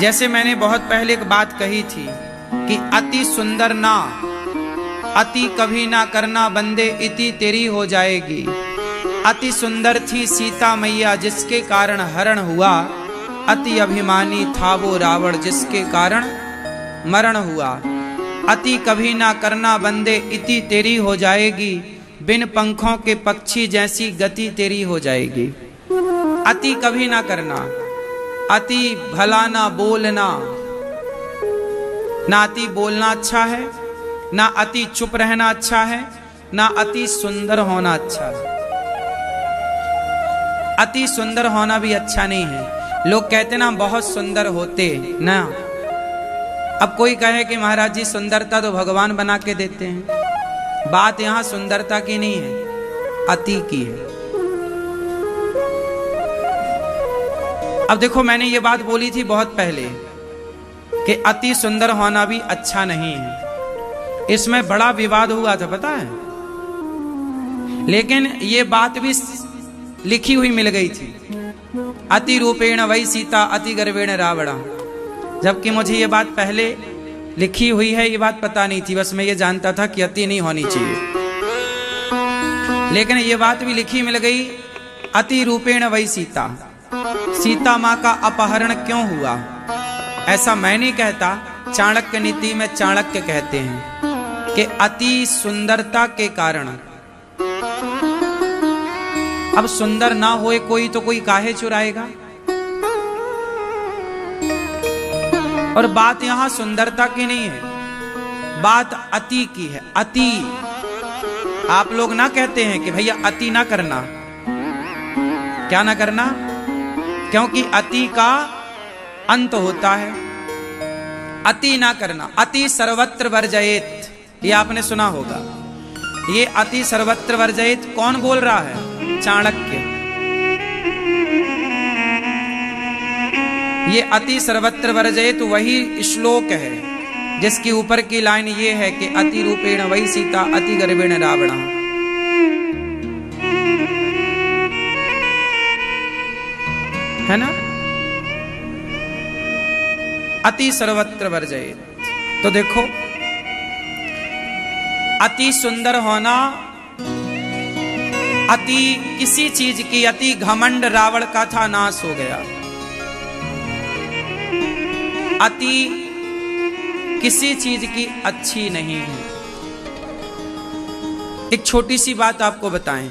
जैसे मैंने बहुत पहले एक बात कही थी कि अति सुंदर ना, अति कभी ना करना बंदे, इति तेरी हो जाएगी। अति सुंदर थी सीता मैया जिसके कारण हरण हुआ, अति अभिमानी था वो रावण जिसके कारण मरण हुआ। अति कभी ना करना बंदे, इति तेरी हो जाएगी। बिन पंखों के पक्षी जैसी गति तेरी हो जाएगी। अति कभी ना करना, अति भला ना बोलना। ना अति बोलना अच्छा है, ना अति चुप रहना अच्छा है, ना अति सुंदर होना अच्छा है। अति सुंदर होना भी अच्छा नहीं है। लोग कहते ना बहुत सुंदर होते ना। अब कोई कहे कि महाराज जी सुंदरता तो भगवान बना के देते हैं। बात यहां सुंदरता की नहीं है, अति की है। अब देखो, मैंने ये बात बोली थी बहुत पहले कि अति सुंदर होना भी अच्छा नहीं है। इसमें बड़ा विवाद हुआ था, पता है। लेकिन ये बात भी लिखी हुई मिल गई थी, अति रूपेण वही सीता अति गर्वेण रावण। जबकि मुझे ये बात पहले लिखी हुई है, ये बात पता नहीं थी। बस मैं ये जानता था कि अति नहीं होनी चाहिए। लेकिन ये बात भी लिखी मिल गई, अति रूपेण वही सीता। सीता माँ का अपहरण क्यों हुआ, ऐसा मैं नहीं कहता। चाणक्य नीति में चाणक्य कहते हैं कि अति सुंदरता के कारण। अब सुंदर ना होए कोई तो कोई काहे चुराएगा। और बात यहां सुंदरता की नहीं है, बात अति की है। अति, आप लोग ना कहते हैं कि भैया अति ना करना। क्या ना करना? क्योंकि अति का अंत होता है। अति ना करना। अति सर्वत्र वर्जयेत, ये आपने सुना होगा। ये अति सर्वत्र वर्जयेत कौन बोल रहा है? चाणक्य। ये अति सर्वत्र वर्जयेत वही श्लोक है जिसकी ऊपर की लाइन ये है कि अति रूपेण वही सीता अति गर्वेण रावण। है ना? अति सर्वत्र वर्जयेत। तो देखो, अति सुंदर होना, अति किसी चीज की, अति घमंड रावण का था, नाश हो गया। अति किसी चीज की अच्छी नहीं है। एक छोटी सी बात आपको बताएं।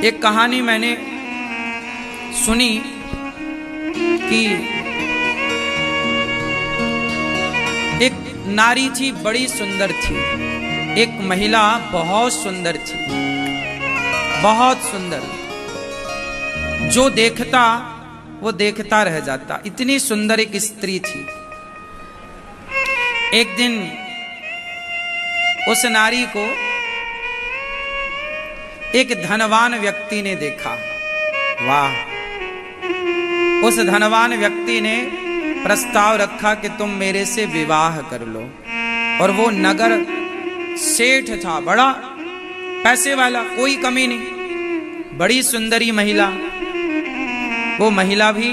एक कहानी मैंने सुनी कि एक नारी थी, बड़ी सुंदर थी। एक महिला बहुत सुंदर थी, बहुत सुंदर। जो देखता वो देखता रह जाता, इतनी सुंदर एक स्त्री थी। एक दिन उस नारी को एक धनवान व्यक्ति ने देखा। वाह! उस धनवान व्यक्ति ने प्रस्ताव रखा कि तुम मेरे से विवाह कर लो। और वो नगर सेठ था, बड़ा पैसे वाला, कोई कमी नहीं, बड़ी सुंदरी महिला। वो महिला भी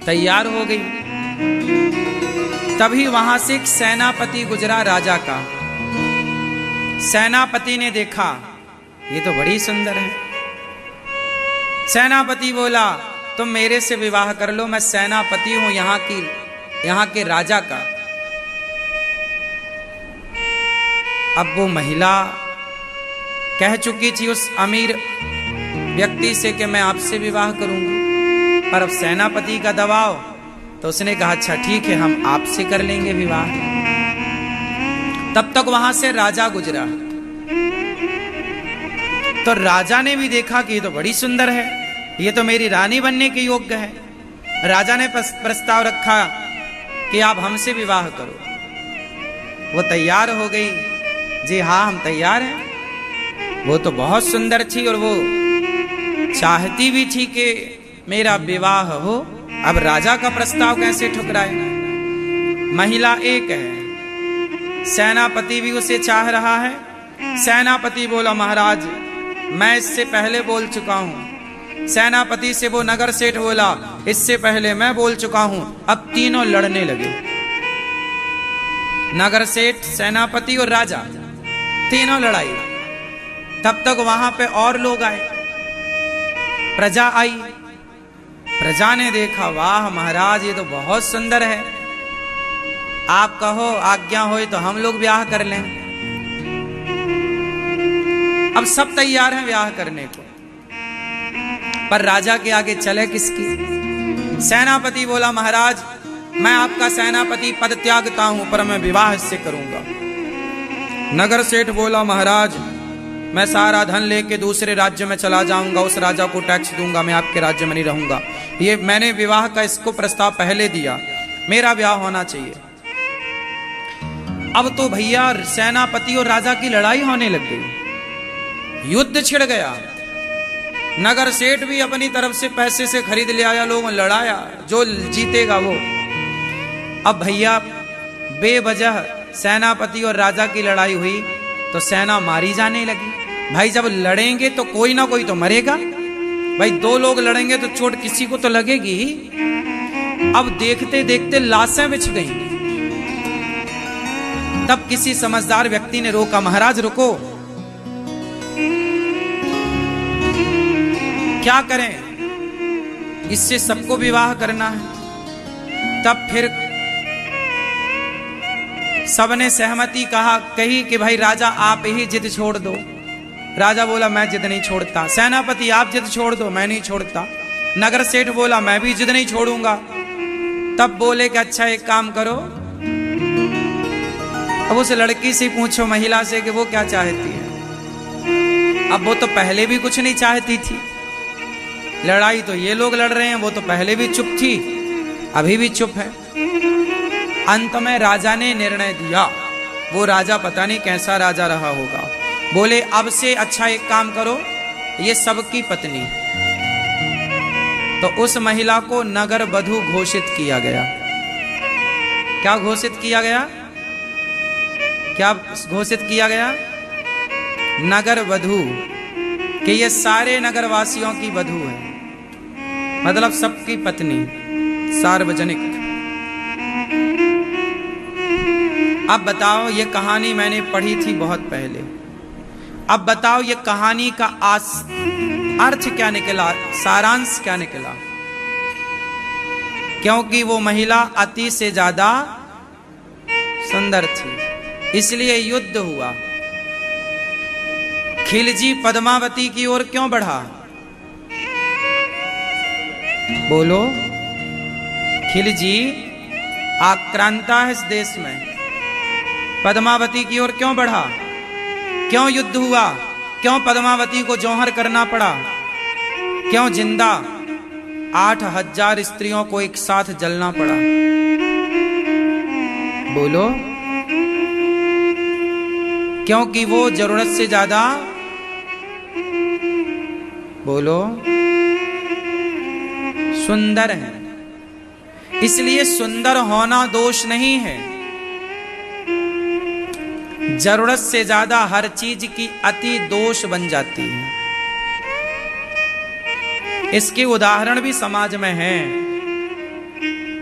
तैयार हो गई। तभी वहां से एक सेनापति गुजरा, राजा का। सेनापति ने देखा ये तो बड़ी सुंदर है। सेनापति बोला तुम मेरे से विवाह कर लो, मैं सेनापति हूं यहाँ के राजा का। अब वो महिला कह चुकी थी उस अमीर व्यक्ति से कि मैं आपसे विवाह करूंगी, पर अब सेनापति का दबाव, तो उसने कहा अच्छा ठीक है, हम आपसे कर लेंगे विवाह। तब तक वहां से राजा गुजरा। तो राजा ने भी देखा कि ये तो बड़ी सुंदर है, ये तो मेरी रानी बनने के योग्य है। राजा ने प्रस्ताव रखा कि आप हमसे विवाह करो। वो तैयार हो गई, जी हाँ हम तैयार हैं। वो तो बहुत सुंदर थी और वो चाहती भी थी कि मेरा विवाह हो। अब राजा का प्रस्ताव कैसे ठुकराए? महिला एक है, सेनापति भी उसे चाह रहा है। सेनापति बोला महाराज मैं इससे पहले बोल चुका हूं। सेनापति से वो नगर सेठ बोला इससे पहले मैं बोल चुका हूं। अब तीनों लड़ने लगे, नगर सेठ, सेनापति और राजा, तीनों लड़ाई। तब तक वहां पे और लोग आए, प्रजा आई। प्रजा ने देखा, वाह महाराज ये तो बहुत सुंदर है, आप कहो आज्ञा हो तो हम लोग ब्याह कर लें। अब सब तैयार हैं ब्याह करने को, पर राजा के आगे चले किसकी? सेनापति बोला, महाराज मैं आपका सेनापति पद त्यागता हूं, पर मैं विवाह इससे करूंगा। नगर सेठ बोला, महाराज मैं सारा धन लेके दूसरे राज्य में चला जाऊंगा, उस राजा को टैक्स दूंगा, मैं आपके राज्य में नहीं रहूंगा। ये मैंने विवाह का इसको प्रस्ताव पहले दिया, मेरा ब्याह होना चाहिए। अब तो भैया सेनापति और राजा की लड़ाई होने लग गई, युद्ध छिड़ गया। नगर सेठ भी अपनी तरफ से पैसे से खरीद ले आया, लोगों लड़ाया, जो जीतेगा वो। अब भैया बेवजह सेनापति और राजा की लड़ाई हुई तो सेना मारी जाने लगी। भाई जब लड़ेंगे तो कोई ना कोई तो मरेगा, भाई दो लोग लड़ेंगे तो चोट किसी को तो लगेगी ही। अब देखते देखते लाशें बिछ गईं। तब किसी समझदार व्यक्ति ने रोका, महाराज रुको, क्या करें, इससे सबको विवाह करना है। तब फिर सबने सहमति कही कि भाई राजा आप ही जिद छोड़ दो। राजा बोला, मैं जिद नहीं छोड़ता। सेनापति आप जिद छोड़ दो, मैं नहीं छोड़ता। नगर सेठ बोला, मैं भी जिद नहीं छोड़ूंगा। तब बोले कि अच्छा एक काम करो, अब उस लड़की से पूछो, महिला से, कि वो क्या चाहती है। अब वो तो पहले भी कुछ नहीं चाहती थी, लड़ाई तो ये लोग लड़ रहे हैं, वो तो पहले भी चुप थी, अभी भी चुप है। अंत में राजा ने निर्णय दिया, वो राजा पता नहीं कैसा राजा रहा होगा, बोले अब से अच्छा एक काम करो, ये सबकी पत्नी। तो उस महिला को नगर वधू घोषित किया गया। क्या घोषित किया गया? क्या घोषित किया गया? नगर वधू, कि ये सारे नगरवासियों की वधू है, मतलब सबकी पत्नी, सार्वजनिक। अब बताओ, ये कहानी मैंने पढ़ी थी बहुत पहले, अब बताओ ये कहानी का अर्थ क्या निकला, सारांश क्या निकला? क्योंकि वो महिला अति से ज्यादा सुंदर थी, इसलिए युद्ध हुआ। खिलजी पद्मावती की ओर क्यों बढ़ा? बोलो। खिलजी आक्रांता है इस देश में, पद्मावती की ओर क्यों बढ़ा? क्यों युद्ध हुआ? क्यों पद्मावती को जौहर करना पड़ा? क्यों जिंदा 8,000 स्त्रियों को एक साथ जलना पड़ा? बोलो। क्योंकि वो जरूरत से ज्यादा, बोलो, सुंदर है। इसलिए सुंदर होना दोष नहीं है, जरूरत से ज्यादा हर चीज की अति दोष बन जाती है। इसके उदाहरण भी समाज में हैं।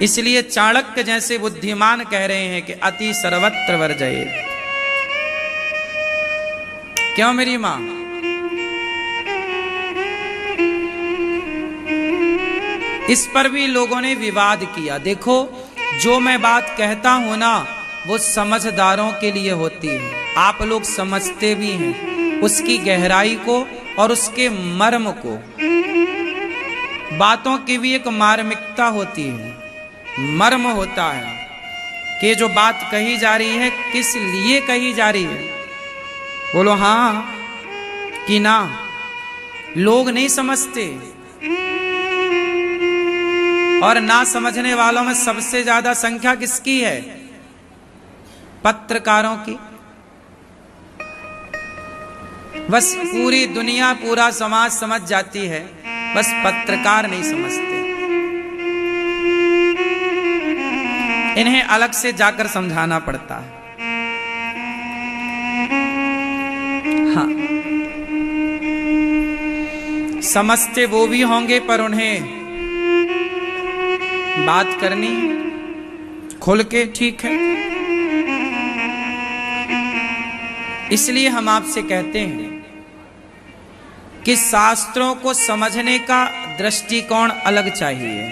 इसलिए चाणक्य जैसे बुद्धिमान कह रहे हैं कि अति सर्वत्र वर्जयेत्। क्यों मेरी मां? इस पर भी लोगों ने विवाद किया। देखो, जो मैं बात कहता हूं ना, वो समझदारों के लिए होती है, आप लोग समझते भी हैं उसकी गहराई को और उसके मर्म को। बातों की भी एक मार्मिकता होती है, मर्म होता है कि जो बात कही जा रही है किस लिए कही जा रही है। बोलो हाँ कि ना? लोग नहीं समझते, और ना समझने वालों में सबसे ज्यादा संख्या किसकी है? पत्रकारों की। बस पूरी दुनिया, पूरा समाज समझ जाती है, बस पत्रकार नहीं समझते। इन्हें अलग से जाकर समझाना पड़ता है। हाँ, समझते वो भी होंगे, पर उन्हें बात करनी खुल के, ठीक है। इसलिए हम आपसे कहते हैं कि शास्त्रों को समझने का दृष्टिकोण अलग चाहिए।